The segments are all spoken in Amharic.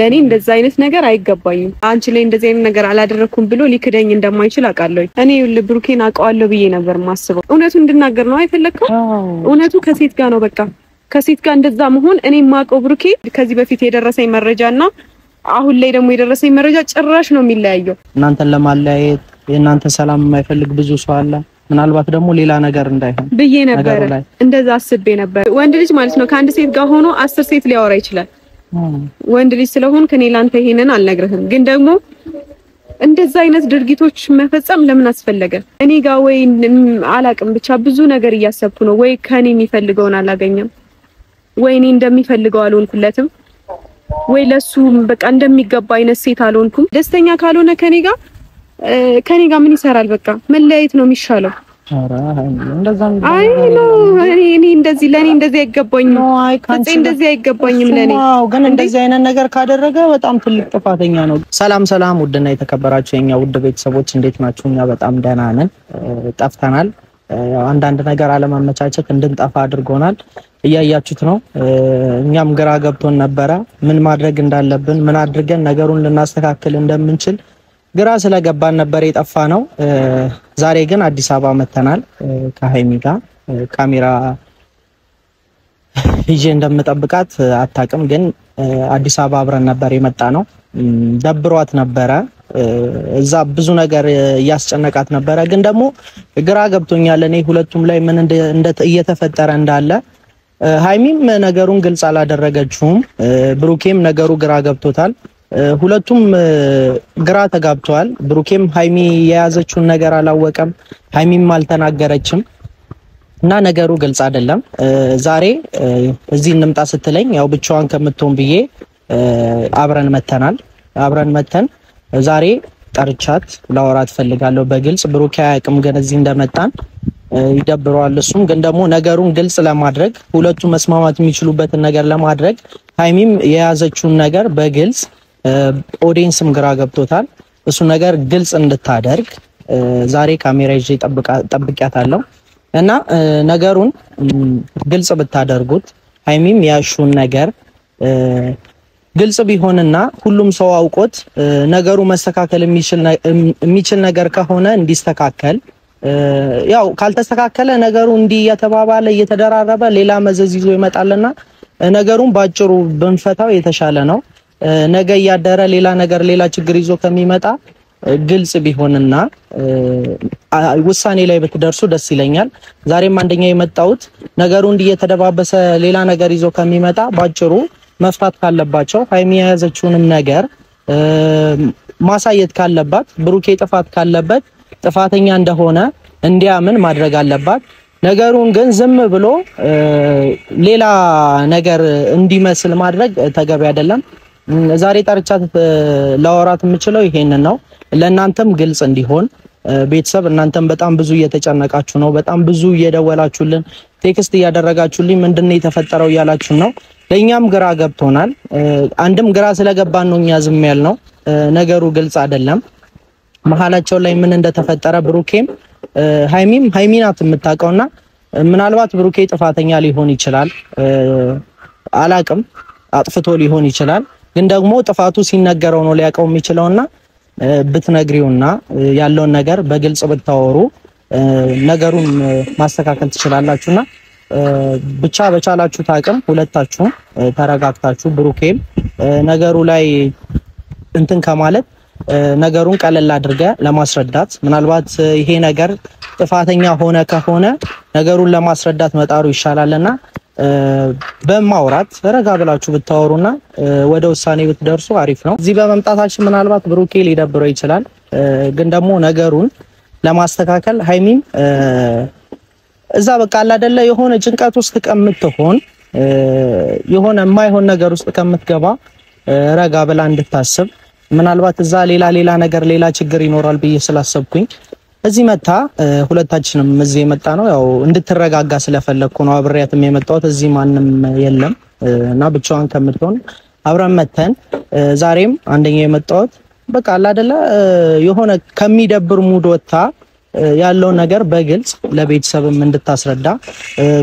ለኔ እንደዛ አይነት ነገር አይገባኝም አንቺ ላይ እንደዚህ አይነት ነገር አላደረኩም ብሎ ሊክደኝ እንደማይችል አውቃለሁ እኔ ብሩኬን አውቀዋለሁ ብዬ ነበር ማስበው እውነቱን እንድናገር ነው አይፈልከው እውነቱ ከሴት ጋር ነው በቃ ከሴት ጋር እንደዛ መሆን እኔ ማቀው ብሩኬ ከዚህ በፊት የደረሰኝ መረጃና አሁን ላይ ደግሞ የደረሰኝ መረጃ ጭራሽ ነው የሚለያየው እናንተን ለማለያየት የእናንተ ሰላም የማይፈልግ ብዙ ሰው አለ ምናልባት ደግሞ ሌላ ነገር እንዳይሆን ብዬ ነበር እንደዛ አስቤ ነበር ወንድ ልጅ ማለት ነው ከአንድ ሴት ጋር ሆኖ 10 ሴት ሊያወራ ይችላል ወንድ ልጅ ስለሆን ከኔ ላንተ ይሄንን አልነግርህም ግን ደግሞ እንደዛ አይነት ድርጊቶች መፈጸም ለምን አስፈለገ እኔ ጋር ወይ አላቅም ብቻ ብዙ ነገር እያሰብኩ ነው ወይ ከኔ የሚፈልገውን አላገኘም ወይ እኔ እንደሚፈልገው አልሆንኩለትም ወይ ለሱ በቃ እንደሚገባ አይነት ሴት አልሆንኩም ደስተኛ ካልሆነ ከኔ ጋር ምን ይሰራል በቃ መለያየት ነው የሚሻለው አራ እንደዛ አይ ነው እኔ እንደዚህ ለኔ እንደዚህ አይገባኝም እንደዚህ አይገባኝም ለኔ ግን እንደዚህ አይነት ነገር ካደረገ በጣም ትልቅ ጥፋተኛ ነው ሰላም ውድና የተከበራችሁ የኛ ውድ ቤተሰቦች እንዴት ናችሁ እኛ በጣም ደህና ነን ጠፍተናል አንዳንድ ነገር አለማመቻቸት እንድንጠፋ አድርጎናል እያያችሁት ነው እኛም ግራ ገብቶን ነበር ምን ማድረግ እንዳለብን ምን አድርገን ነገሩን ልናስተካክል እንደምንችል ግራ ስለገባን ነበር የጠፋ ነው ዛሬ ግን አዲስ አበባ መተናል ከሃይሚ ጋር ካሜራ ይዤ እንደምጠብቃት አታውቅም ግን አዲስ አበባ አብረን ነበር የመጣ ነው ደብሯት ነበር እዛ ብዙ ነገር ያስጨነቃት ነበር ግን ደግሞ ግራ ገብቶኛል እኔ ሁለቱም ላይ ምን እየተፈጠረ እንዳለ ሃይሚም ነገሩን ግልጽ አላደረገችውም ብሩኬም ነገሩ ግራ ገብቶታል ሁለቱም ግራ ተጋብተዋል ብሩኬም ሃይሚ የያዘችውን ነገር አላወቀም ሃይሚም አልተናገረችም እና ነገሩ ግልጽ አይደለም ዛሬ እዚህ እንምጣ ስትለኝ ያው ብቻዋን ከምትሆን ብዬ አብረን መተን ዛሬ ጠርቻት ላወራት ፈልጋለሁ በግልጽ ብሩኬ አያውቅም ግን እዚህ እንደመጣን ይደብረዋል እሱም ግን ደግሞ ነገሩን ግልጽ ለማድረግ ሁለቱ መስማማት የሚችሉበትን ነገር ለማድረግ ሃይሚም የያዘችውን ነገር በግልጽ ኦዲየንስም ግራ ገብቶታል እሱ ነገር ግልጽ እንድታደርግ ዛሬ ካሜራ ይዤ ጠብቂያታለሁ እና ነገሩን ግልጽ ብታደርጉት ሃይሚም ያሹን ነገር ግልጽ ቢሆንና ሁሉም ሰው አውቆት ነገሩ መስተካከል የሚችል ነገር ከሆነ እንዲስተካከል ያው ካልተስተካከለ ነገሩ እየተባባለ እየተደራረበ ሌላ መዘዝ ይዞ ይመጣልና ነገሩን ባጭሩ ብንፈታው የተሻለ ነው ነገ ያደረ ሌላ ችግር ይዞ ከሚመጣ ግልጽ ቢሆንና ውሳኔ ላይ ብትደርሱ ደስ ይለኛል ዛሬም አንደኛ የመጣሁት ነገሩ እየተደባበሰ ሌላ ነገር ይዞ ከሚመጣ ባጭሩ መፍታት ካለባቸው ሃይሚ የያዘችውንም ነገር ማሳየት ካለባት ብሩኬ ጥፋት ካለበት ጥፋተኛ እንደሆነ እንዲያምን ማድረግ አለባት ነገሩን ግን ዝም ብሎ ሌላ ነገር እንዲመስል ማድረግ ተገቢ አይደለም ዛሬ ጠርቻት ላወራት የምችለው ይሄንን ነው ለእናንተም ግልጽ እንዲሆን ቤተሰብ እናንተም በጣም ብዙ እየተጨነቃችሁ ነው በጣም ብዙ እየደወላችሁልን ቴክስት እያደረጋችሁልኝ ምንድነው የተፈጠረው ያላችሁ ነው ለኛም ግራ ገብቶናል አንድም ግራ ስለገባን ነው እኛ ዝም ያልነው ነገሩ ግልጽ አይደለም መሐላቸው ላይ ምን እንደተፈጠረ ብሩኬም ሃይሚናት የምታውቀውና ምናልባት ብሩኬ ጥፋተኛ ሊሆን ይችላል አላቅም አጥፍቶ ሊሆን ይችላል ግን ደግሞ ጥፋቱ ሲነገረው ነው ሊያቀው የሚችለውና ብትነግሪውና ያለውን ነገር በግልጽ ብታወሩ ነገሩን ማስተካከል ትችላላችሁና ብቻ በቻላችሁት አቅም ሁለታችሁም ተረጋግታችሁ ብሩኬም ነገሩ ላይ እንትን ከማለት ነገሩን ቀለል አድርገ ለማስረዳት ምናልባት ይሄ ነገር ጥፋተኛ ከሆነ ነገሩን ለማስረዳት መጣሩ ይሻላልና በማውራት ረጋ ብላችሁ ብታወሩና ወደ ውሳኔ ብትደርሱ አሪፍ ነው እዚህ በመምጣታችን ምናልባት ብሩኬ ሊደብረው ይችላል ግን ደግሞ ነገሩን ለማስተካከል ሃይሚም እዛ በቃ አይደለ የሆነ ጭንቀት ውስጥ ከምትሆን የሆነ የማይሆን ነገር ውስጥ ከምትገባ ረጋ ብላ እንድታስብ ምናልባት እዛ ሌላ ነገር ሌላ ችግር ይኖራል ብዬ ስላሰብኩኝ እዚህ መጣ ሁለታችንም እዚህ የመጣ ነው ያው እንድትረጋጋ ስለፈለኩ ነው አብሬያትም የመጣሁት እዚህ ማንም የለም እና ብቻዋን ከምትሆን አብረን መተን ዛሬም አንደኛ የመጣሁት በቃ አይደለ የሆነ ከሚደብር ሙድ ወጣ ያለው ነገር በግልጽ ለቤተሰብም እንድታስረዳ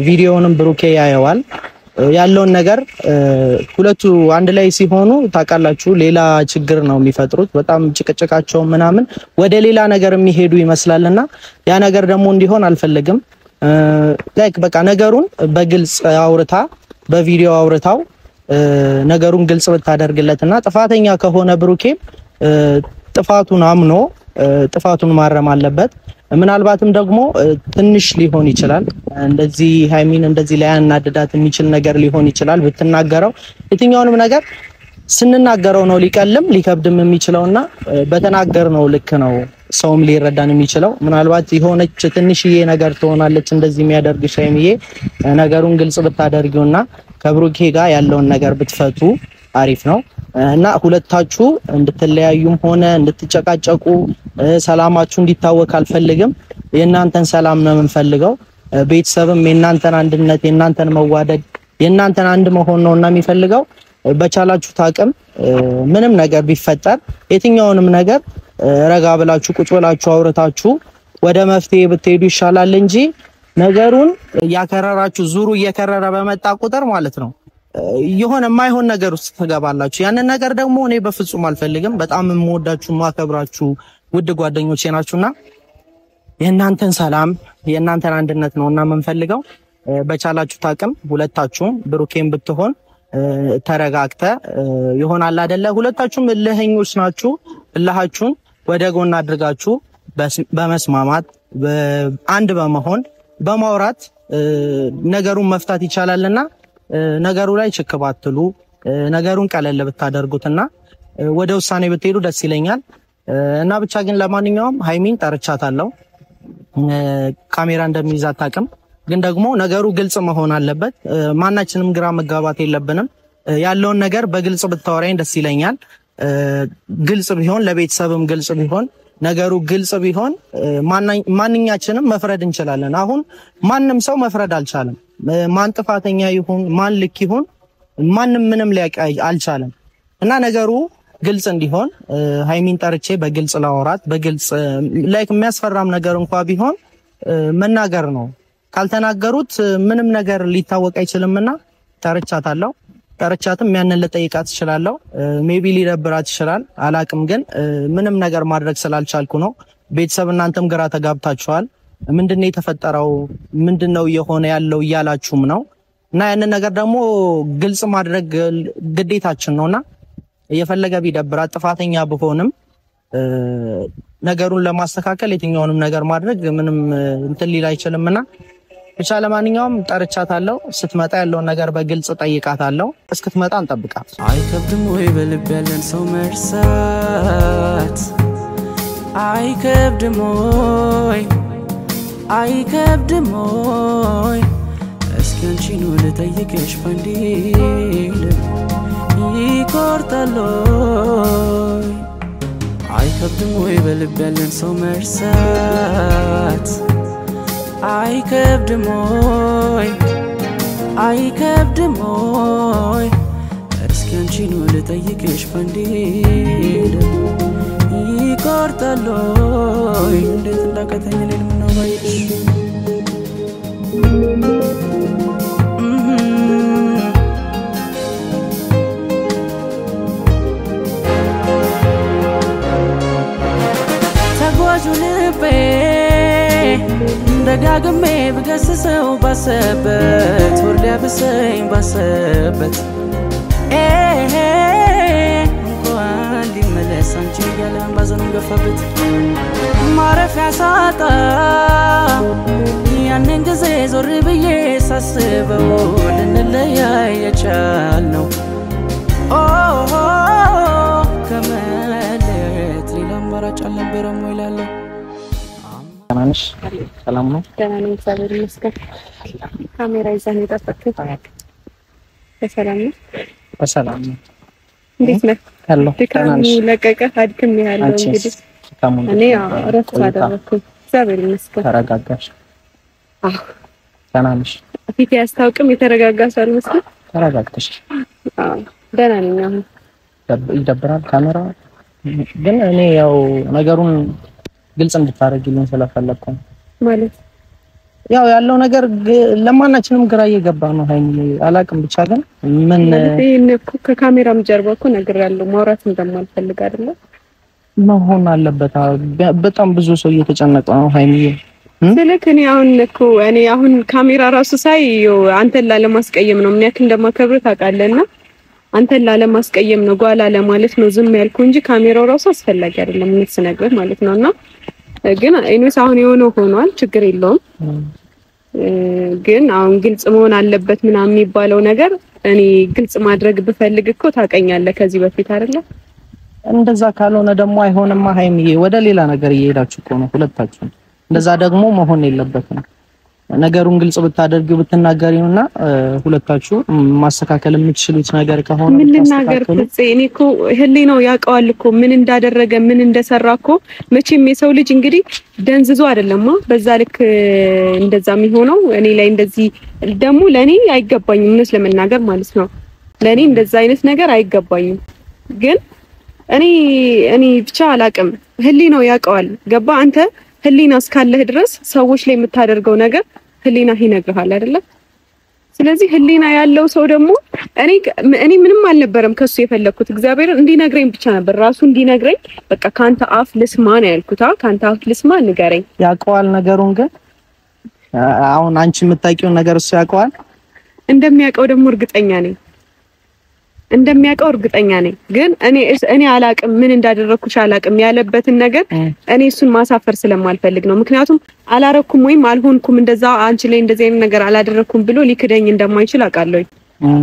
ቪዲዮውንም ብሩኬ ያየዋል ያለውን ነገር ሁለቱ አንድ ላይ ሲሆኑ ታውቃላችሁ ሌላ ችግር ነው የሚፈጥሩት በጣም ጭቅጭቃቸው ምናምን ወደ ሌላ ነገር የሚሄዱ ይመስላልና ያ ነገር ደግሞ እንዲሆን አልፈልግም ላይክ በቃ ነገሩን በግልጽ አውርታ በቪዲዮ አውርታው ነገሩን ግልጽ ብታደርግለትና ጥፋተኛ ከሆነ ብሩኬ ጥፋቱን አምኖ ጥፋቱን ማረም አለበት ምናልባትም ደግሞ ትንሽ ሊሆን ይችላል እንደዚህ ሃይሚን እንደዚህ ላይ ያናደዳት የሚችል ነገር ሊሆን ይችላል ብትናገረው የትኛውንም ነገር ስንናገረው ነው ሊቀልም ሊከብድም የሚችለውና በተናገርነው ልክ ነው ሰውም ሊረዳን የሚችለው ምናልባት የሆነች ትንሽዬ ነገር ትሆናለች እንደዚህ የሚያደርግሽ ሃይሚዬ ነገሩን ግልጽ ብታደርጊውና ከብሩኬ ጋር ያለውን ነገር ብትፈቱ አሪፍ ነው እና ሁለታችሁ እንድትለያዩም ሆነ እንድትጨቃጨቁ ሰላማችሁ እንዲታወክ አልፈልግም የእናንተን ሰላም ነው የምንፈልገው ቤተሰብም የእናንተን አንድነት የእናንተን መዋደድ የእናንተን አንድ መሆን ነውና የሚፈልገው በቻላችሁ ታቅም ምንም ነገር ቢፈጠር የትኛውንም ነገር ረጋ ብላችሁ ቁጭ ብላችሁ አውርታችሁ ወደ መፍትሄ ብትሄዱ ይሻላል እንጂ ነገሩን ያከረራችሁ ዙሩ እየከረረ በመጣ ቁጥር ማለት ነው የሆነ የማይሆን ነገር ውስጥ ተገባላችሁ ያንን ነገር ደግሞ እኔ በፍጹም አልፈልግም በጣም የምወዳችሁ ማከብራችሁ ውድ ጓደኞቼ ናችሁና የእናንተን ሰላም የእናንተን አንድነት ነውና የምንፈልገው በቻላችሁ ታቅም ሁለታችሁም ብሩኬን ብትሆን ተረጋግተ ይሆናል አይደለ ሁለታችሁም እልህኞች ናችሁ እልሃችሁን ወደ ጎን አድርጋችሁ በመስማማት አንድ በመሆን በማውራት ነገሩን መፍታት ይቻላልና ነገሩ ላይ ችክባትሉ ነገሩን ቀለል ብታደርጉትና ወደ ውሳኔ ብትሄዱ ደስ ይለኛል እና ብቻ ግን ለማንኛውም ሃይሚን ጠርቻታለሁ ካሜራ እንደሚይዛት ታቅም ግን ደግሞ ነገሩ ግልጽ መሆን አለበት ማናችንም ግራ መጋባት የለብንም ያለውን ነገር በግልጽ ብታወራኝ ደስ ይለኛል ግልጽ ቢሆን ለቤተሰብም ግልጽ ቢሆን ነገሩ ግልጽ ቢሆን ማንኛችንም መፍረድ እንችላለን አሁን ማንንም ሰው መፍረድ አልቻለም ማን ጥፋተኛ ይሁን ማን ልክ ይሁን ማንንም ምንም ሊያውቅ አልቻለም እና ነገሩ ግልጽ እንዲሆን ሃይሚን ጠርቼ በግልጽ ላወራት በግልጽ ላይክ የሚያስፈራም ነገር እንኳን ቢሆን መናገር ነው ካልተናገሩት ምንም ነገር ሊታወቅ አይችልምና ጠርቻታለሁ ጠርቻትም ያንን ለጠይቃት ይችላልው ሜቢ ሊደብራት ይችላል አላቅም ግን ምንም ነገር ማድረግ ስላልቻልኩ ነው ቤተሰብ እናንተም ግራ ተጋብታችኋል ምንድነው የተፈጠረው ምንድነው የሆነ ያለው ይያላችሁም ነው እና ያንን ነገር ደግሞ ግልጽ ማድረግ ግዴታችን ነውና እየፈለገ ቢደብራት ጥፋተኛ ቢሆንም ነገሩን ለማስተካከል የትኛውንም ነገር ማድረግ ምንም እንትን ሊል አይችልምና ብቻ ለማንኛውም ጠርቻታለሁ ስትመጣ ያለውን ነገር በግልጽ ጠይቃታለሁ እስክትመጣ እንጠብቃት አይከብድም ወይ በልብ ያለን ሰው መርሳት አይከብድም ወይ እስኪ አንቺን ልጠይቅሽ ፈንዲል ይቆርጣል አይከብድም ወይ በልብ ያለን ሰው መርሳት አይከብድም ወይ እስኪ አንቺን ልጠይቅሽ ፈንዲል ይቆርጣል እንዴት እንዳቀተኝ ለምን ነው ባይሽ ተጓዡ ልቤ ደጋግሜ ብገስሰው ባሰበት ወርዳ ብሰኝ ባሰበት እንኳን ሊመለስ አንቺ ያለን ባዘኑን ገፋበት ማረፊያ ሳጣ ያንን ጊዜ ዞር ብዬ ሳስበው ልንለያይ የቻልነው ከመለየት ሌላ አማራጭ አልነበረም ወይ እላለሁ ታናንሽ ሰላም ነው ደህና ነኝ እግዚአብሔር ይመስገን ካሜራ ይዘን የጠበቅኩት በሰላም ነው እንዴት ነህ ድካሙ ለቀቀ አድክም ያለው እንግዲህ እኔ እረፍት አደረኩኝ እግዚአብሔር ይመስገን ተረጋጋሽ ታናንሽ ፊት ያስታውቅም የተረጋጋሽ አልመስልም ተረጋግተሽ ደህና ነኝ አሁን ይደብራል ካሜራ ግን እኔ ያው ነገሩን ግልጽ እንድታረጊልኝ ስለፈለኩ ማለት ያው ያለው ነገር ለማናችንም ግራ እየገባ ነው። ሃይሚ አላቅም ብቻ ግን ምን ከካሜራም ጀርባ እኮ ነግራለሁ ማውራት እንደማልፈልግ አይደለ መሆን አለበት። በጣም ብዙ ሰው እየተጨነቀ ነው ሃይሚ ስለክ እኔ አሁን ካሜራ ራሱ ሳይ አንተን ላለማስቀየም ነው ምን ያክል እንደማከብር ታውቃለህና አንተን ላለማስቀየም ነው ጓላ ለማለት ነው ዝም ያልኩ እንጂ ካሜራው ራሱ አስፈላጊ አይደለም ምትስነግረህ ማለት ነውና ግን እኔስ አሁን የሆነ ሆኗል ችግር የለውም ግን አሁን ግልጽ መሆን አለበት ምናምን የሚባለው ነገር እኔ ግልጽ ማድረግ ብፈልግ እኮ ታውቀኛለህ ከዚህ በፊት አይደለ እንደዛ ካልሆነ ደግሞ አይሆንማ ሃይሚዬ ወደ ሌላ ነገር እየሄዳችሁ እኮ ነው ሁለታችሁ እንደዛ ደግሞ መሆን የለበትም ነገሩን ግልጽ ብታደርጊው ብትናገሪውና ሁለታችሁ ማስተካከል የምትችሉት ነገር ከሆነ ምን ልናገር ፍፄ እኔ እኮ ህሊናው ያውቀዋል እኮ ምን እንዳደረገ ምን እንደሰራ እኮ መቼም የሰው ልጅ እንግዲህ ደንዝዞ አይደለም በዛ ልክ እንደዛ የሚሆነው እኔ ላይ እንደዚህ ደግሞ ለኔ አይገባኝም እነስ ለመናገር ማለት ነው ለኔ እንደዛ አይነት ነገር አይገባኝም ግን እኔ ብቻ አላቅም ህሊናው ያውቀዋል ገባ አንተ ህሊና እስካለህ ድረስ ሰዎች ላይ የምታደርገው ነገር ህሊና ይነግርሃል አይደለ ስለዚህ ህሊና ያለው ሰው ደግሞ እኔ ምንም አልነበረም ከሱ የፈለኩት እግዚአብሔር እንዲነግረኝ ብቻ ነበር ራሱ እንዲነግረኝ በቃ ካንተ አፍ ልስማ ነው ያልኩት ካንተ አፍ ልስማ ንገረኝ ያውቀዋል ነገሩን ግን አሁን አንቺ የምታውቂው ነገር እሱ ያውቀዋል እንደሚያውቀው ደግሞ እርግጠኛ ነኝ ግን እኔ አላቅም ምን እንዳደረኩሽ አላቅም ያለበትን ነገር እኔ እሱን ማሳፈር ስለማልፈልግ ነው ምክንያቱም አላረኩም ወይም አልሆንኩም እንደዛ አንቺ ላይ እንደዚህ አይነት ነገር አላደረኩም ብሎ ሊክደኝ እንደማይችል አውቃለሁ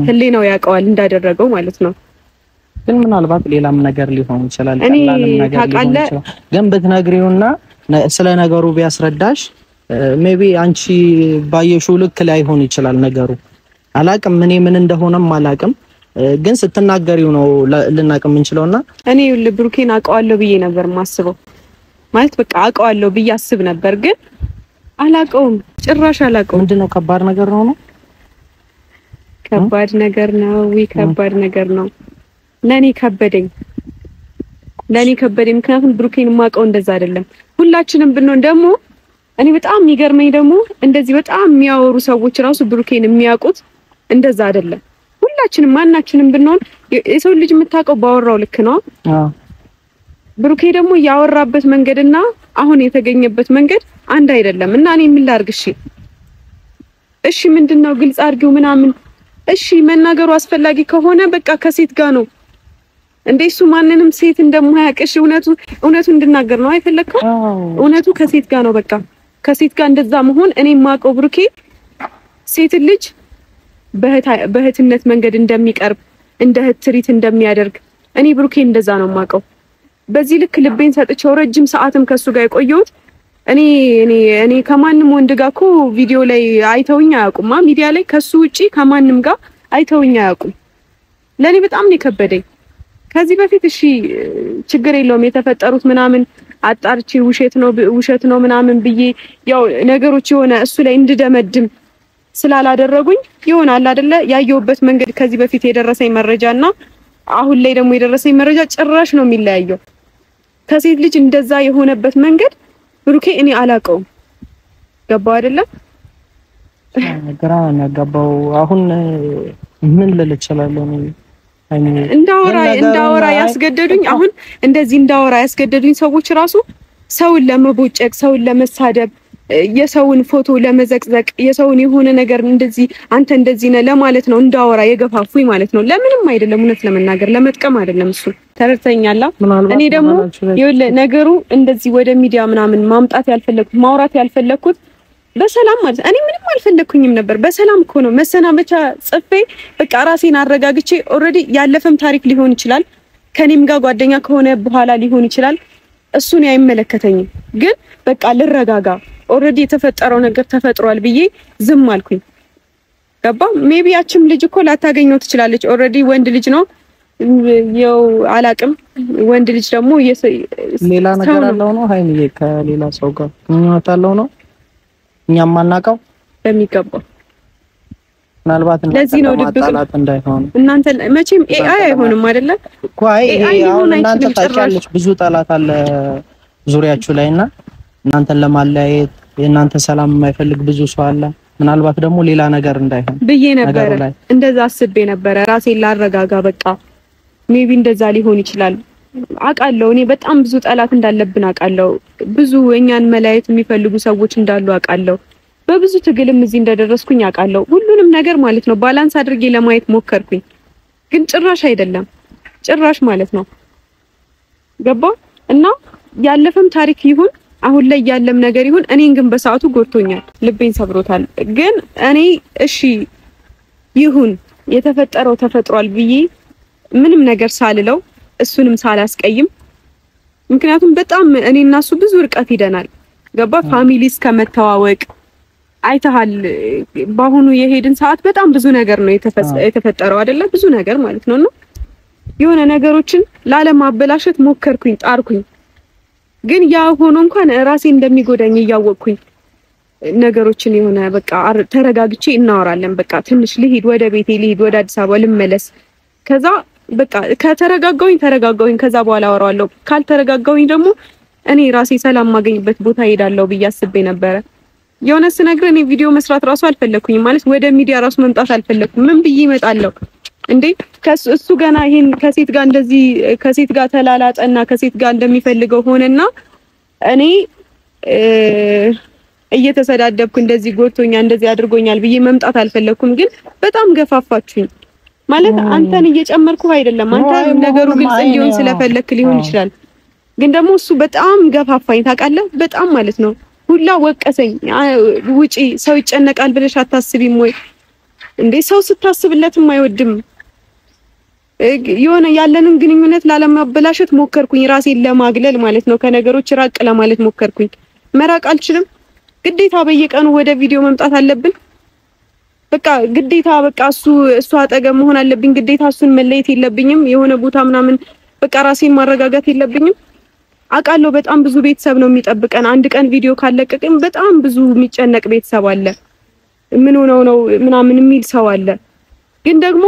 ህሊናው ያውቀዋል እንዳደረገው ማለት ነው ግን ምናልባት ሌላም ነገር ሊሆን ይችላል ቀላልም ነገር ሊሆን ይችላል ግን ብትነግሪውና ስለ ነገሩ ቢያስረዳሽ ሜቢ አንቺ ባየሽው ልክ ላይሆን ይችላል ነገሩ አላቅም ምን እንደሆነም አላቅም ግን ስትናገሪው ነው ልናቀም እንችላልና እኔ ለብሩኬን አውቀዋለሁ ብዬ ነበር ማስበው ማለት በቃ አውቀዋለሁ ብዬ አስብ ነበር ግን አላውቀውም ጭራሽ አላውቀውም ምንድነው ከባድ ነገር ነው ከባድ ነገር ነው ለኔ ከበደኝ ምክንያቱም ብሩኬን ማውቀው እንደዛ አይደለም ሁላችንም ብንሆን ደግሞ እኔ በጣም የሚገርመኝ ደግሞ እንደዚህ በጣም የሚያወሩ ሰዎች ራሱ ብሩኬን የሚያውቁት እንደዛ አይደለም ሁላችንም ማናችንም ብንሆን የሰው ልጅ የምታውቀው ባወራው ልክ ነው ብሩኬ ደግሞ ያወራበት መንገድና አሁን የተገኘበት መንገድ አንድ አይደለም እና እኔ ምን ላድርግ እሺ ምንድነው ግልጽ አድርጊው ምናምን እሺ መናገሩ አስፈላጊ ከሆነ በቃ ከሴት ጋር ነው እንደሱ ማንንም ሴት እንደማያውቅሽ እውነቱ እንድናገር ነው አይፈለከው እውነቱ ከሴት ጋር ነው በቃ ከሴት ጋር እንደዛ መሆን እኔ ማውቀው ብሩኬ ሴት ልጅ በእህትነት መንገድ እንደሚቀርብ እንደ እህትሪት እንደሚያደርግ እኔ ብሩኬ እንደዛ ነው ማውቀው በዚህ ልክ ልቤን ሰጥቼው ረጅም ሰዓትም ከሱ ጋር የቆየሁት እኔ ከማንም ወንድ ጋር እኮ ቪዲዮ ላይ አይተውኝ አያውቁም ሚዲያ ላይ ከሱ ውጪ ከማንም ጋር አይተውኝ አያውቁም ለኔ በጣም ነው ከበደኝ ከዚህ በፊት እሺ ችግር የለውም የተፈጠሩት ምናምን አጣርቼ ውሸት ነው ምናምን ብዬ ያው ነገሮች የሆነ እሱ ላይ እንድደመድም ስላላደረጉኝ ይሆናል አይደለ ያየውበት መንገድ ከዚህ በፊት የደረሰኝ መረጃና አሁን ላይ ደግሞ የደረሰኝ መረጃ ጭራሽ ነው የሚለያየው ከሴት ልጅ እንደዛ የሆነበት መንገድ ብሩኬ እኔ አላውቀውም ገባው አይደለ ግራ ነው አሁን ምን ልል እችላለሁ እንዳወራ ያስገደዱኝ አሁን እንደዚህ እንዳወራ ያስገደዱኝ ሰዎች ራሱ ሰውን ለመቦጨቅ ሰውን ለመሳደብ የሰውን ፎቶ ለመዘቅዘቅ የሰውን የሆነ ነገር እንደዚህ አንተ እንደዚህ ነህ ለማለት ነው እንዳወራ የገፋፉኝ ማለት ነው ለምንም አይደለም እውነት ለመናገር ለመጥቀም አይደለም እሱ ተረድተኛላ እኔ ደግሞ ነገሩ እንደዚህ ወደ ሚዲያ ምናምን ማውራት ያልፈለኩት በሰላም ማለት እኔ ምንም አልፈለኩኝም ነበር በሰላም እኮ ነው መሰናበቻ ጽፌ በቃ ራሴን አረጋግቼ ኦሬዲ ያለፈም ታሪክ ሊሆን ይችላል ከኔም ጋር ጓደኛ ከሆነ በኋላ ሊሆን ይችላል እሱን አይመለከተኝም ግን በቃ ልረጋጋ ኦሬዲ የተፈጠረው ነገር ተፈጥሯል ብዬ ዝም አልኩኝ ገባ ሜቢ ያችም ልጅ እኮ ላታገኘው ትችላለች ኦሬዲ ወንድ ልጅ ነው ያው አላቅም ወንድ ልጅ ደግሞ ሌላ ነገር አለው ነው ሃይሚዬ ከሌላ ሰው ጋር ምንታለው ነው እኛም ማናቀው በሚገባው ምናልባት ለዚህ ነው ድብቅ እንዳይሆን እናንተ መቼም ኤአይ አይሆንም አይደለ ቆይ አሁን እናንተ ታውቃለች ብዙ ጠላት አለ ዙሪያችሁ ላይና እናንተን ለማለያየት የእናንተ ሰላም የማይፈልግ ብዙ ሰው አለ። ምናልባት ደግሞ ሌላ ነገር እንዳይሆን ብዬ ነበር እንደዛ አስቤ ነበር ራሴን ላረጋጋ በቃ ሜቢ እንደዛ ሊሆን ይችላል አቃለው እኔ በጣም ብዙ ጠላት እንዳለብን አቃለው ብዙ እኛን መላየት የሚፈልጉ ሰዎች እንዳሉ አቃለው በብዙ ትግልም እዚህ እንደደረስኩኝ አቃለው ሁሉንም ነገር ማለት ነው ባላንስ አድርጌ ለማየት ሞከርኩኝ ግን ጭራሽ አይደለም ጭራሽ ማለት ነው ገባ እና ያለፈም ታሪክ ይሁን አሁን ላይ ያለም ነገር ይሁን እኔን ግን በሰዓቱ ጎርቶኛል ልቤን ሰብሮታል ግን እኔ እሺ ይሁን የተፈጠረው ተፈጥሯል ብዬ ምንም ነገር ሳልለው እሱንም ሳላስቀይም ምክንያቱም በጣም እኔና እሱ ብዙ ርቀት ሄደናል ገባ ፋሚሊስ ከመተዋወቅ አይተሃል ባሁኑ የሄድን ሰዓት በጣም ብዙ ነገር ነው የተፈጠረው አይደለ ብዙ ነገር ማለት ነውና የሆነ ነገሮችን ላለማበላሸት ሞከርኩኝ ጣርኩኝ ግን ያ ሆኖ እንኳን ራሴ እንደሚጎዳኝ ያወቅኩኝ ነገሮችን የሆነ በቃ ተረጋግቼ እናወራለን በቃ ትንሽ ልሂድ ወደ ቤቴ ልሂድ ወደ አዲስ አበባ ልመለስ ከዛ በቃ ተረጋጋውኝ ከዛ በኋላ አወራዋለሁ ካልተረጋጋውኝ ደግሞ እኔ ራሴ ሰላም ማገኝበት ቦታ ሄዳለሁ በያስቤ ነበር የሆነስ ነገር እኔ ቪዲዮ መስራት ራሱ አልፈለኩኝ ማለት ወደ ሚዲያ ራሱ መምጣት አልፈለኩም ምን ብዬ እመጣለሁ እንዴ እሱ ገና ይሄን ከሴት ጋር እንደዚህ ከሴት ጋር ተላላጠና ከሴት ጋር እንደሚፈልገው ሆነና እኔ እየተሰዳደብኩ እንደዚህ ጎርቶኛ እንደዚህ አድርጎኛል ብዬ መምጣት አልፈለኩም ግን በጣም ገፋፋችሁኝ ማለት አንተን እየጨመርኩ አይደለም አንተ ነገሩ ግልጽ እንዲሆን ስለፈለክ ሊሆን ይችላል ግን ደግሞ እሱ በጣም ገፋፋኝ ታውቃለህ በጣም ማለት ነው ሁላ ወቀሰኝ ውጪ ሰው ይጨነቃል ብለሽ አታስቢም ወይ እንዴ ሰው ስታስብለትም አይወድም የሆነ ያለንን ግንኙነት ላለማበላሸት ሞከርኩኝ ራሴን ለማግለል ማለት ነው ከነገሮች ራቅ ለማለት ሞከርኩኝ መራቅ አልችልም ግዴታ በየቀኑ ወደ ቪዲዮ መምጣት አለብን በቃ ግዴታ በቃ እሱ አጠገብ መሆን አለብኝ ግዴታ እሱን መለየት የለብኝም የሆነ ቦታ ምናምን በቃ ራሴን ማረጋጋት የለብኝም አቃለው በጣም ብዙ ቤተሰብ ነው የሚጠብቀን አንድ ቀን ቪዲዮ ካለቀቀም በጣም ብዙ የሚጨነቅ ቤተሰብ አለ ምን ሆነው ነው ምናምን የሚል ሰው አለ ግን ደግሞ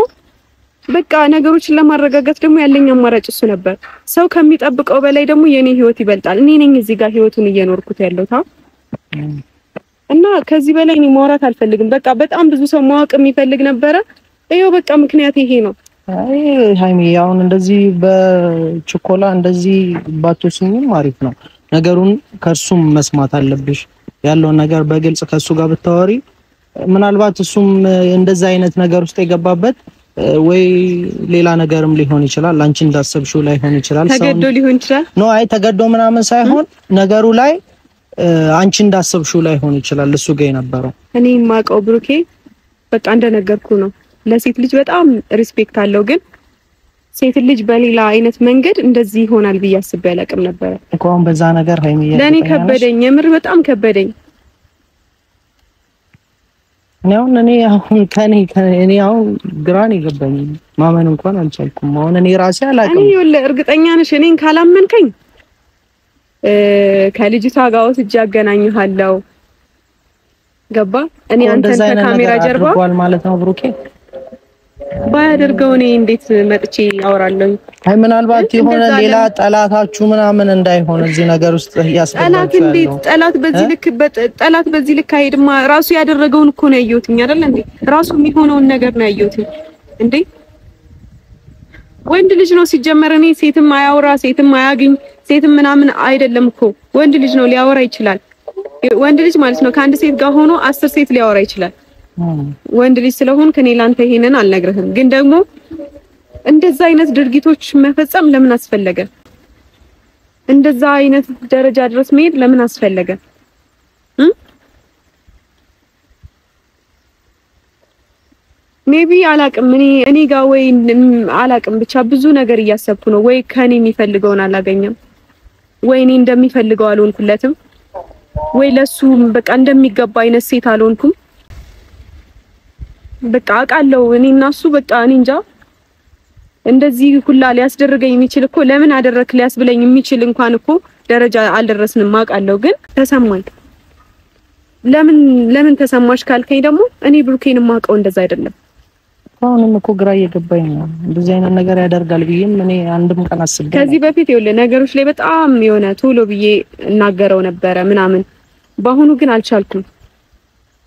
በቃ ነገሮችን ለማረጋጋት ደግሞ ያለኝ አማራጭ እሱ ነበር ሰው ከሚጠብቀው በላይ ደግሞ የኔ ህይወት ይበልጣል እኔ ነኝ እዚህ ጋር ህይወቱን እየኖርኩት ያለውታ እና ከዚህ በላይ እኔ ማውራት አልፈልግም በቃ በጣም ብዙ ሰው ማወቅ የሚፈልግ ነበር ይሄው በቃ ምክንያት ይሄ ነው አይ ሃይሚ አሁን እንደዚህ በችኮላ እንደዚህ ባትወስኝም አሪፍ ነው ነገሩን ከርሱም መስማት አለብሽ ያለው ነገር በግልጽ ከሱ ጋር ብታወሪ ምናልባት እሱም እንደዛ አይነት ነገር ውስጥ የገባበት ወይ ሌላ ነገርም ሊሆን ይችላል አንቺ እንዳሰብሽው ላይሆን ይችላል ተገዶ ሊሆን ይችላል አይ ተገዶ ምናምን ሳይሆን ነገሩ ላይ አንቺ እንዳሰብሽው ላይሆን ይችላል እሱ ጋር የነበረው እኔ ማቀው ብሩኬ በቃ እንደነገርኩ ነው ለሴት ልጅ በጣም ሪስፔክት አለው ግን ሴት ልጅ በሌላ አይነት መንገድ እንደዚህ ይሆናል ብዬ አስቤ አላቅም ነበር እንኳን በዛ ነገር ሃይሚዬ ለኔ ከበደኝ የምር በጣም ከበደኝ እኔ አሁን ግራን ይገባኝ ማመን እንኳን አልቻልኩም አሁን እኔ ራሴ አላቅም እኔ ይኸውልህ እርግጠኛ ነሽ እኔን ካላመንከኝ ከልጅቷ ጋር ወስጄ አገናኝሃለሁ ገባ እኔ አንተን ከካሜራ ጀርባ አድርጓል ማለት ነው ብሩኬ ባያደርገው እኔ እንዴት መጥቼ አወራለሁ አይ ምናልባት የሆነ ሌላ ጠላታችሁ ምናምን እንዳይሆን እዚህ ነገር ውስጥ ያስፈልጋል ጠላት በዚህ ልክ አይደማ ራሱ ያደረገውን እኮ ነው ያየሁትኝ አይደል እንዴ ራሱ የሚሆነውን ነገር ነው ያየሁትኝ እንዴ ወንድ ልጅ ነው ሲጀመር እኔ ሴትም አያወራ ሴትም አያግኝ ሴትም ምናምን አይደለም እኮ ወንድ ልጅ ነው ሊያወራ ይችላል ወንድ ልጅ ማለት ነው ከአንድ ሴት ጋር ሆኖ 10 ሴት ሊያወራ ይችላል ወንድ ልጅ ስለሆንክ እኔ ላንተ ይሄንን አልነግርህም ግን ደግሞ እንደዛ አይነት ድርጊቶች መፈጸም ለምን አስፈለገ እንደዛ አይነት ደረጃ ድረስ መሄድ ለምን አስፈለገ ሜቢ አላቅም እኔ ጋር ወይ አላቅም ብቻ ብዙ ነገር እያሰብኩ ነው ወይ ከኔ የሚፈልገውን አላገኘም ወይ እኔ እንደሚፈልገው አልሆንኩለትም ወይ ለሱ በቃ እንደሚገባ አይነት ሴት አልሆንኩም በቃ አቃለው እኔና እሱ በቃ እኔ እንጃ እንደዚህ ሁላ ሊያስደርገኝ የሚችል እኮ ለምን አደረክ ሊያስብለኝ የሚችል እንኳን እኮ ደረጃ አልደረስንም አቃለው ግን ተሰማኝ ለምን ተሰማሽ ካልከኝ ደግሞ እኔ ብሩኬን ማቀው እንደዛ አይደለም አሁንም እኮ ግራ እየገባኝ ነው እንደዚህ አይነት ነገር ያደርጋል ብዬም እኔ አንድም ቀን አስቤ ከዚህ በፊት ይኸውልህ ነገሮች ላይ በጣም የሆነ ቶሎ ብዬ እናገረው ነበረ ምናምን በአሁኑ ግን አልቻልኩም።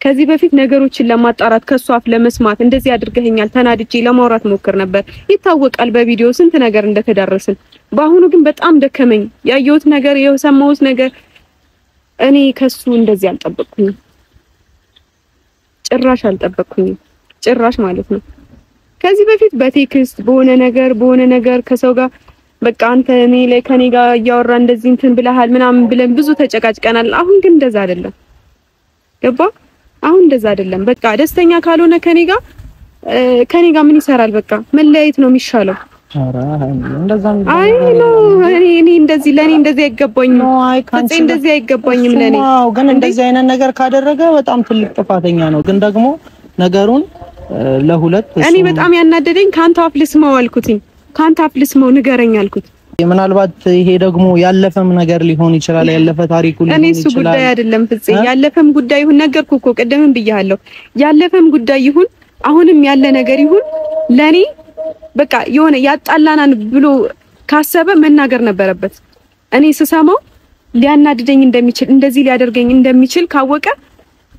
ከዚህ በፊት ነገሮችን ለማጣራት ከሷ አፍ ለመስማት እንደዚህ አድርገኸኛል ተናድጄ ለማውራት ሞክር ነበር። ይታወቃል በቪዲዮ ስንት ነገር እንደተዳረስን። በአሁኑ ግን በጣም ደከመኝ። ያየሁት ነገር የሰማሁት ነገር እኔ ከሱ እንደዚህ አልጠበቅኩኝም። ጭራሽ አልጠበቅኩኝም። ጭራሽ ማለት ነው። ከዚህ በፊት በቴክስት በሆነ ነገር ከሰው ጋር በቃ አንተ እኔ ላይ ከኔ ጋር እያወራ እንደዚህ እንትን ብለሃል ምናምን ብለን ብዙ ተጨቃጭቀናል። አሁን ግን እንደዛ አይደለም። ገባ? አሁን እንደዛ አይደለም። በቃ ደስተኛ ካልሆነ ከኔ ጋር ምን ይሰራል? በቃ መለያየት ነው የሚሻለው። ኧረ እንደዛ አይ ነው እኔ እንደዚህ ለኔ እንደዚህ አይገባኝም። እንደዚህ አይገባኝም ለኔ። አዎ ግን እንደዚህ አይነት ነገር ካደረገ በጣም ትልቅ ጥፋተኛ ነው። ግን ደግሞ ነገሩን ለሁለት እኔ በጣም ያናደደኝ ካንተ አፍ ልስማው አልኩትኝ። ካንተ አፍ ልስማው ንገረኝ አልኩት። ምናልባት ይሄ ደግሞ ያለፈም ነገር ሊሆን ይችላል። ያለፈ ታሪኩ ሊሆን ይችላል። እኔ እሱ ጉዳይ አይደለም ፍፄ። ያለፈም ጉዳይ ይሁን ነገርኩ እኮ ቅድምም ብያለሁ። ያለፈም ጉዳይ ይሁን አሁንም ያለ ነገር ይሁን ለኔ በቃ የሆነ ያጣላናን ብሎ ካሰበ መናገር ነበረበት። እኔ ስሰማው ሊያናድደኝ እንደሚችል እንደዚህ ሊያደርገኝ እንደሚችል ካወቀ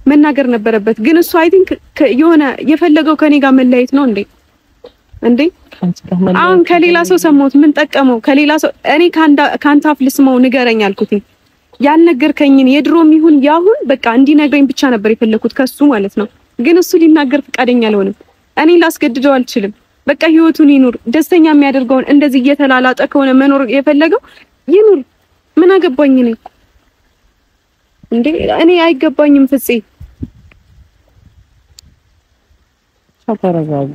መናገር ነበረበት። ግን እሱ አይ ቲንክ የሆነ የፈለገው ከኔ ጋር መለያየት ነው እንዴ አሁን ከሌላ ሰው ሰማሁት ምን ጠቀመው? ከሌላ ሰው እኔ ካንተ አፍ ልስማው ንገረኝ አልኩትኝ። ያልነገርከኝን የድሮም ይሁን ያሁን በቃ እንዲነግረኝ ብቻ ነበር የፈለኩት ከሱ ማለት ነው። ግን እሱ ሊናገር ፈቃደኛ አልሆነም። እኔ ላስገድደው አልችልም። በቃ ህይወቱን ይኑር። ደስተኛ የሚያደርገውን እንደዚህ እየተላላጠ ከሆነ መኖር የፈለገው ይኑር። ምን አገባኝ እኔ አይገባኝም ፍፄ። ተረጋጊ።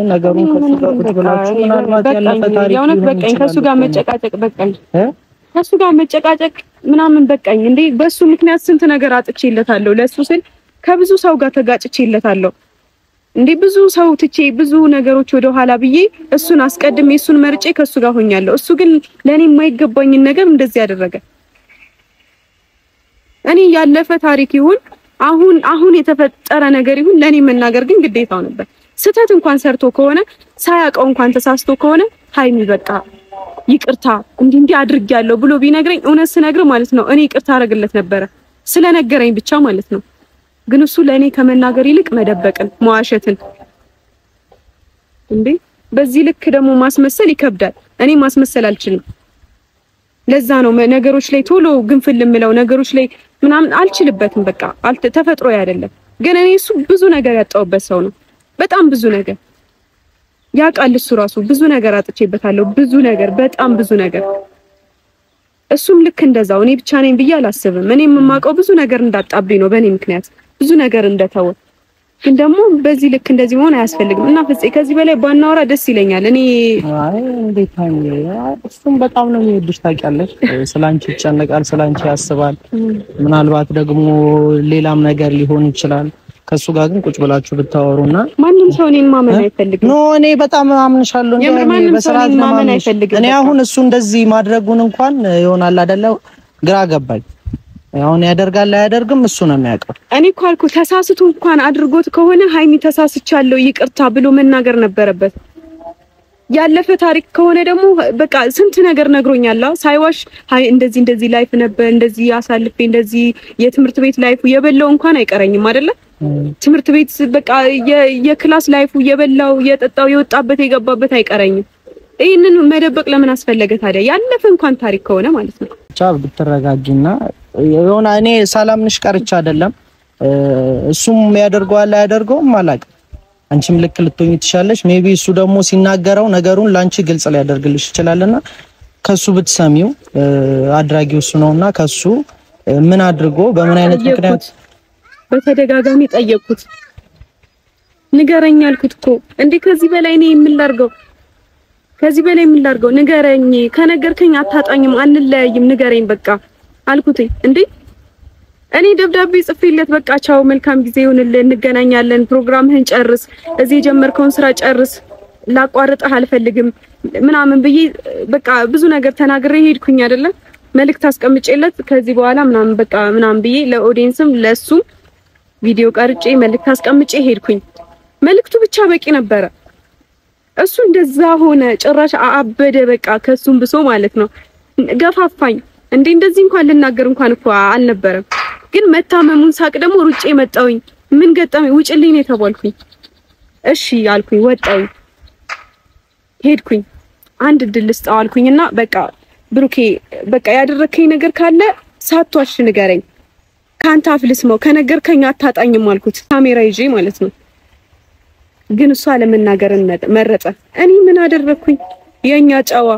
ነገሩን ከሱ ጋር ብላችሁ ምናልባት ያለፈ ታሪክ የእውነት በቃኝ። ከሱ ጋር መጨቃጨቅ በቃኝ። ከሱ ጋር መጨቃጨቅ ምናምን በቃኝ። በሱ ምክንያት ስንት ነገር አጥቼለታለሁ። ለሱ ስል ከብዙ ሰው ጋር ተጋጭቼለታለሁ። ብዙ ሰው ትቼ ብዙ ነገሮች ወደ ኋላ ብዬ እሱን አስቀድሜ እሱን መርጬ ከሱ ጋር ሆኛለሁ። እሱ ግን ለኔ የማይገባኝን ነገር እንደዚህ ያደረገ። እኔ ያለፈ ታሪክ ይሁን አሁን የተፈጠረ ነገር ይሁን ለኔ መናገር ግን ግዴታው ነበር። ስተት እንኳን ሰርቶ ከሆነ ሳያውቀው እንኳን ተሳስቶ ከሆነ ሃይሚ በቃ ይቅርታ እንዲህ አድርጌያለሁ ብሎ ቢነግረኝ እውነት ስነግር ማለት ነው እኔ ይቅርታ አደርግለት ነበረ ስለነገረኝ ብቻ ማለት ነው። ግን እሱ ለኔ ከመናገር ይልቅ መደበቅን መዋሸትን በዚህ ልክ ደግሞ ማስመሰል ይከብዳል። እኔ ማስመሰል አልችልም። ለዛ ነው ነገሮች ላይ ቶሎ ግንፍል የምለው ነገሮች ላይ ምናምን አልችልበትም። በቃ ተፈጥሮ አይደለም። ግን እኔ እሱ ብዙ ነገር ያጣውበት ሰው ነው። በጣም ብዙ ነገር ያውቃል። እሱ ራሱ ብዙ ነገር አጥቼበታለሁ። ብዙ ነገር በጣም ብዙ ነገር። እሱም ልክ እንደዛው እኔ ብቻ ነኝ ብዬ አላስብም። እኔ የማውቀው ብዙ ነገር እንዳጣብኝ ነው በእኔ ምክንያት ብዙ ነገር እንደተወ። ግን ደግሞ በዚህ ልክ እንደዚህ መሆን አያስፈልግም እና ፍፄ ከዚህ በላይ ባናወራ ደስ ይለኛል። እንዴት እሱም በጣም ነው የሚወድሽ ታውቂያለሽ። ስላንቺ ይጨነቃል፣ ስላንቺ ያስባል። ምናልባት ደግሞ ሌላም ነገር ሊሆን ይችላል። ከሱ ጋር ግን ቁጭ ብላችሁ ብታወሩና ማንንም ሰው እኔን ማመን አይፈልግም። እኔ በጣም አምንሻለሁ በስርዓት ማመን አይፈልግም። እኔ አሁን እሱ እንደዚህ ማድረጉን እንኳን ይሆናል አይደለም ግራ ገባኝ። አሁን ያደርጋል አያደርግም እሱ ነው የሚያውቀው። እኔ እኮ አልኩ ተሳስቶ እንኳን አድርጎት ከሆነ ሃይሚ ተሳስቻለሁ ይቅርታ ብሎ መናገር ነበረበት። ያለፈ ታሪክ ከሆነ ደግሞ በቃ ስንት ነገር ነግሮኛል ሳይዋሽ እንደዚህ ላይፍ ነበር እንደዚህ አሳልፌ እንደዚህ የትምህርት ቤት ላይፉ የበላው እንኳን አይቀረኝም አይደለ? ትምህርት ቤት በቃ የክላስ ላይፉ የበላው የጠጣው የወጣበት የገባበት አይቀረኝም። ይሄንን መደበቅ ለምን አስፈለገ ታዲያ? ያለፈ እንኳን ታሪክ ከሆነ ማለት ነው። ብቻ ብትረጋጊና የሆነ እኔ ሰላምንሽ ቀርቻ አይደለም እሱም ያደርገዋል አያደርገውም አላውቅም። አንቺም ልክ ልትሆኚ ትሻለሽ። ሜቢ እሱ ደግሞ ሲናገረው ነገሩን ላንቺ ግልጽ ሊያደርግልሽ ይችላልና ከሱ ብትሰሚው አድራጊው እሱ ነውና ከሱ ምን አድርጎ በምን አይነት ምክንያት በተደጋጋሚ ጠየቅኩት። ንገረኝ አልኩት እኮ ከዚህ በላይ እኔ ምን ላድርገው ንገረኝ። ከነገርከኝ አታጣኝም አንለያይም ንገረኝ በቃ አልኩት። እኔ ደብዳቤ ጽፌለት በቃ ቻው መልካም ጊዜ ይሁንልህ እንገናኛለን ፕሮግራምህን ጨርስ እዚህ የጀመርከውን ስራ ጨርስ ላቋርጥህ አልፈልግም ምናምን ብዬ በቃ ብዙ ነገር ተናግሬ ሄድኩኝ አይደለ? መልእክት አስቀምጬለት ከዚህ በኋላ ምናምን በቃ ምናምን ብዬ ለኦዲየንስም ለሱም ቪዲዮ ቀርጬ መልእክት አስቀምጬ ሄድኩኝ። መልእክቱ ብቻ በቂ ነበረ። እሱ እንደዛ ሆነ ጭራሽ አበደ በቃ ከሱም ብሶ ማለት ነው። ገፋፋኝ እንደዚህ እንኳን ልናገር እንኳን እኮ አልነበረም። ግን መታመሙን ሳቅ ደግሞ ሩጬ መጣሁኝ። ምን ገጠመኝ? ውጭልኝ ነው የተባልኩኝ። እሺ አልኩኝ። ወጣሁኝ፣ ሄድኩኝ። አንድ ድል ልስጠው አልኩኝና በቃ ብሩኬ በቃ ያደረከኝ ነገር ካለ ሳትዋሽ ንገረኝ፣ ካንተ አፍ ልስማው፣ ከነገርከኝ አታጣኝም አልኩት። ካሜራ ይዤ ማለት ነው። ግን እሷ ለመናገርን መረጠ። እኔ ምን አደረኩኝ? የኛ ጨዋ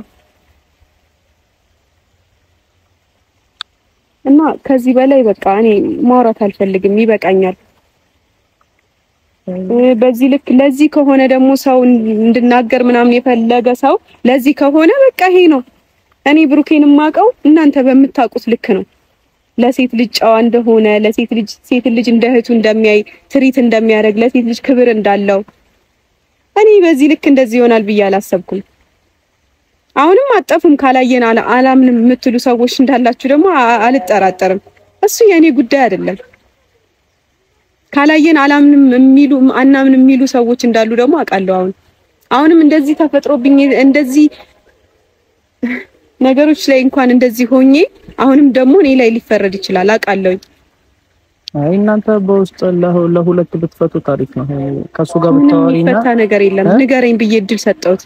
እና ከዚህ በላይ በቃ እኔ ማውራት አልፈልግም፣ ይበቃኛል። በዚህ ልክ ለዚህ ከሆነ ደግሞ ሰው እንድናገር ምናምን የፈለገ ሰው ለዚህ ከሆነ በቃ ይሄ ነው። እኔ ብሩኬን ማቀው እናንተ በምታውቁት ልክ ነው። ለሴት ልጅ ጨዋ እንደሆነ፣ ለሴት ልጅ እንደ እህቱ እንደሚያይ፣ ትሪት እንደሚያደርግ፣ ለሴት ልጅ ክብር እንዳለው እኔ በዚህ ልክ እንደዚህ ይሆናል ብዬ አላሰብኩም። አሁንም አጠፉም ካላየን አላምንም የምትሉ ሰዎች እንዳላችሁ ደግሞ አልጠራጠርም። እሱ የኔ ጉዳይ አይደለም። ካላየን አናምንም የሚሉ ሰዎች እንዳሉ ደግሞ አውቃለሁ። አሁንም እንደዚህ ተፈጥሮብኝ እንደዚህ ነገሮች ላይ እንኳን እንደዚህ ሆኜ አሁንም ደግሞ እኔ ላይ ሊፈረድ ይችላል አውቃለሁ። አይ እናንተ በውስጥ ለሁለት ብትፈቱ ታሪክ ነው። ከሱ ጋር ብታወሪና ፈታ ነገር የለም። ንገረኝ ብዬ እድል ሰጠሁት።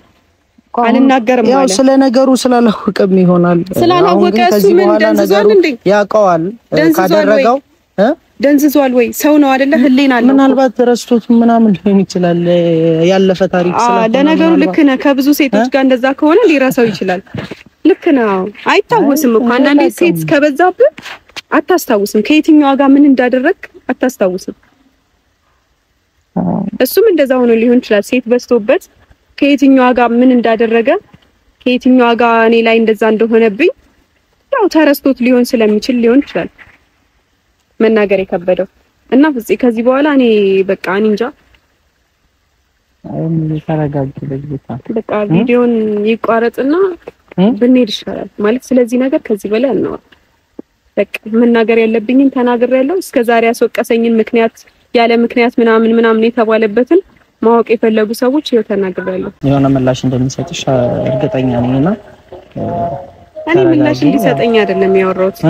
አልናገርም ማለት ያው ስለ ነገሩ ስላላወቀም ይሆናል። ስላላወቀ እሱ ምን ደንዝዟል እንዴ? ያውቀዋል ካደረገው ደንዝዟል ወይ? ሰው ነው አይደለ? ህሊና አለው። ምናልባት ረስቶት ምናምን ሊሆን ይችላል። ያለፈ ታሪክ ስለሆነ ለነገሩ ልክ ነህ። ከብዙ ሴቶች ጋር እንደዛ ከሆነ ሊረሳው ይችላል። ልክ ነው። አይታወስም እኮ አንዳንዴ ሴት ከበዛብህ አታስታውስም። ከየትኛው ጋር ምን እንዳደረግ አታስታውስም። እሱም እንደዛ ሆኖ ሊሆን ይችላል። ሴት በዝቶበት ከየትኛው ጋር ምን እንዳደረገ ከየትኛው ጋር እኔ ላይ እንደዛ እንደሆነብኝ ያው ተረስቶት ሊሆን ስለሚችል ሊሆን ይችላል መናገር የከበደው እና ፍፄ ከዚህ በኋላ እኔ በቃ እንጃ በቃ ቪዲዮን ይቋረጥና ብንሄድ ይሻላል ማለት ስለዚህ ነገር ከዚህ በላይ አልነው። በቃ መናገር ያለብኝን ተናግሬያለሁ። እስከዛሬ ያስወቀሰኝን ምክንያት ያለ ምክንያት ምናምን የተባለበትን ማወቅ የፈለጉ ሰዎች ይኸው ተናግሬያለሁ። የሆነ ምላሽ እንደሚሰጥሽ እርግጠኛ ነኝና እኔ ምላሽ እንዲሰጠኝ አይደለም ያወራሁት።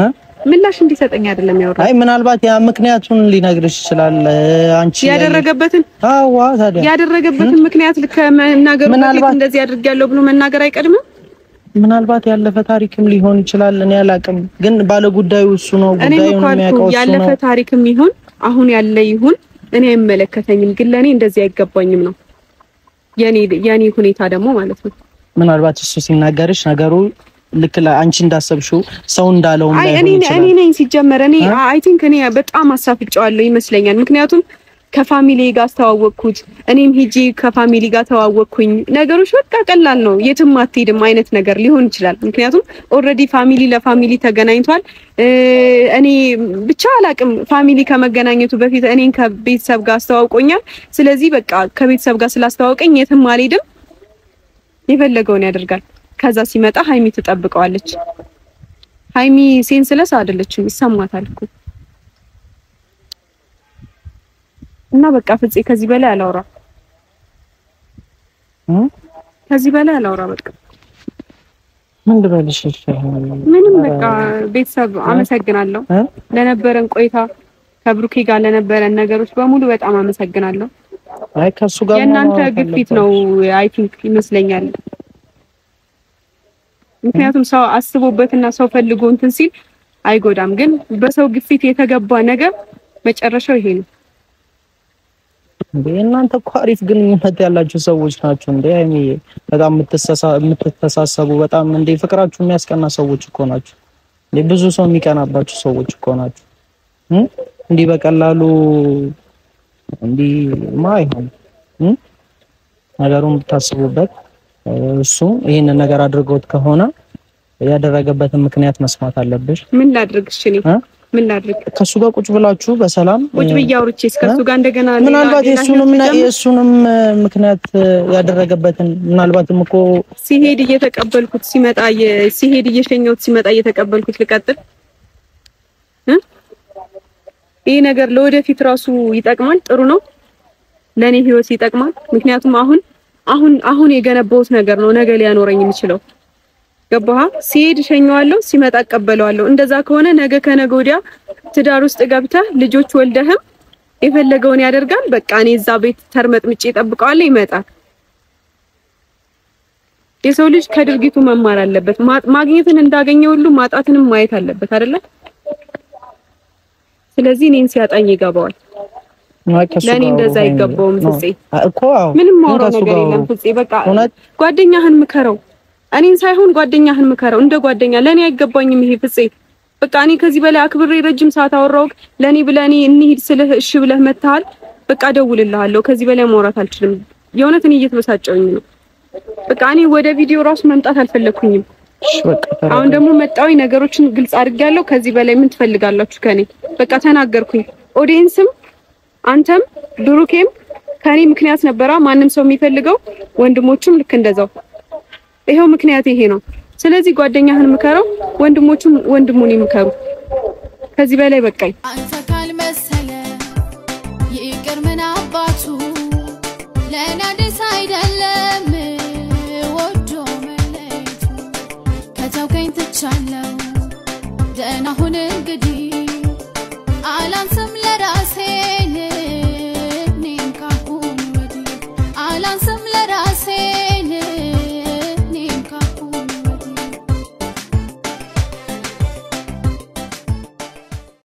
ምላሽ እንዲሰጠኝ አይደለም ያወራሁት። አይ ምናልባት ያ ምክንያቱን ሊነግርሽ ይችላል። አንቺ ያደረገበትን ታዲያ ያደረገበትን ምክንያት ለከመናገሩ በፊት እንደዚህ አድርጌያለሁ ብሎ መናገር አይቀድምም? ምናልባት ያለፈ ታሪክም ሊሆን ይችላል። እኔ አላቅም፣ ግን ባለ ጉዳዩ እሱ ነው። ጉዳዩን የሚያውቀው እሱ ነው። ያለፈ ታሪክም ይሁን አሁን ያለ ይሁን እኔ አይመለከተኝም። ግን ለኔ እንደዚህ አይገባኝም ነው የኔ ሁኔታ ደግሞ ማለት ነው። ምናልባት እሱ ሲናገርሽ ነገሩ ልክ ለአንቺ እንዳሰብሽው ሰው እንዳለው እኔ ነኝ ሲጀመር እኔ አይ ቲንክ እኔ በጣም አሳፍጫለሁ ይመስለኛል። ምክንያቱም ከፋሚሊ ጋር አስተዋወቅኩት፣ እኔም ሂጂ ከፋሚሊ ጋር ተዋወቅኩኝ። ነገሮች በቃ ቀላል ነው፣ የትም አትሄድም አይነት ነገር ሊሆን ይችላል። ምክንያቱም ኦልሬዲ ፋሚሊ ለፋሚሊ ተገናኝቷል። እኔ ብቻ አላቅም፣ ፋሚሊ ከመገናኘቱ በፊት እኔን ከቤተሰብ ጋር አስተዋውቆኛል። ስለዚህ በቃ ከቤተሰብ ጋር ስላስተዋወቀኝ የትም አልሄድም፣ የፈለገውን ያደርጋል። ከዛ ሲመጣ ሃይሚ ትጠብቀዋለች። ሃይሚ ሴንስለስ አይደለችም፣ ይሰማታል እኮ እና በቃ ፍፄ ከዚህ በላይ አላውራ በቃ ምን ልበልሽ? ምንም በቃ ቤተሰብ አመሰግናለሁ ለነበረን ቆይታ ከብሩኬ ጋር ለነበረን ነገሮች በሙሉ በጣም አመሰግናለሁ። አይ ከሱ ጋር የእናንተ ግፊት ነው አይ ቲንክ ይመስለኛል። ምክንያቱም ሰው አስቦበትና ሰው ፈልጎ እንትን ሲል አይጎዳም። ግን በሰው ግፊት የተገባ ነገር መጨረሻው ይሄ ነው። እናንተ እኮ አሪፍ ግንኙነት ያላችሁ ሰዎች ናችሁ እንዴ? አይሚ በጣም የምትተሳሰቡ በጣም እንዴ ፍቅራችሁ የሚያስቀና ሰዎች እኮ ናችሁ እንዴ? ብዙ ሰው የሚቀናባችሁ ሰዎች እኮ ናችሁ። እንዴ በቀላሉ እንዴ ማይሆን ነገሩን ብታስቡበት። እሱ ይሄን ነገር አድርጎት ከሆነ ያደረገበትን ምክንያት መስማት አለብሽ። ምን ላድርግሽ? ምን ላድርግ? ከሱ ጋር ቁጭ ብላችሁ በሰላም ቁጭ ብያው ሩቼ እስከሱ ጋር እንደገና ምናልባት የሱንም ምክንያት ያደረገበትን ምናልባትም እኮ ሲሄድ እየተቀበልኩት ሲሄድ እየሸኘሁት ሲመጣ እየተቀበልኩት ልቀጥል። ይሄ ነገር ለወደፊት ራሱ ይጠቅማል፣ ጥሩ ነው፣ ለኔ ህይወት ይጠቅማል። ምክንያቱም አሁን የገነባውት ነገር ነው ነገ ሊያኖረኝ የሚችለው። ገባህ ሲሄድ ሸኘዋለሁ ሲመጣ አቀበለዋለሁ እንደዛ ከሆነ ነገ ከነገ ወዲያ ትዳር ውስጥ ገብተህ ልጆች ወልደህም የፈለገውን ያደርጋል በቃ እኔ እዛ ቤት ተርመጥምጬ ጠብቀዋለሁ ይመጣል የሰው ልጅ ከድርጊቱ መማር አለበት ማግኘትን እንዳገኘው ሁሉ ማጣትንም ማየት አለበት አይደለ ስለዚህ እኔን ሲያጣኝ ይገባዋል ለኔ እንደዛ ይገባውም ፍፄ እኮ ምንም ማውራት ነገር የለም ፍፄ በቃ ጓደኛህን ምከረው እኔን ሳይሆን ጓደኛህን ምከረው እንደ ጓደኛ ለኔ አይገባኝም ይሄ ፍፄ በቃ እኔ ከዚህ በላይ አክብሬ ረጅም ሰዓት አወራው ለኔ ብለኔ እንሂድ ስልህ እሺ ብለህ መታል በቃ ደውልልሃለሁ ከዚህ በላይ ማውራት አልችልም የእውነት እኔ እየተበሳጨሁኝ ነው በቃ እኔ ወደ ቪዲዮ ራሱ መምጣት አልፈለኩኝም አሁን ደግሞ መጣው ነገሮችን ግልጽ አድርጌያለሁ ከዚህ በላይ ምን ትፈልጋላችሁ ከኔ በቃ ተናገርኩኝ ኦዲየንስም አንተም ብሩኬም ከኔ ምክንያት ነበራ ማንንም ሰው የሚፈልገው ወንድሞቹም ልክ እንደዛው ይሄው ምክንያት ይሄ ነው ስለዚህ ጓደኛህን ምከረው ወንድሞቹም ወንድሙን ይምከሩ ከዚህ በላይ በቃኝ አንተ ካልመሰለ ይቅር ምን አባቱ ለኔ ደስ አይደለም ወዶ መለየቱ ከተውከኝ ትቻለው ደህና ሁን እንግዲህ አላንሰም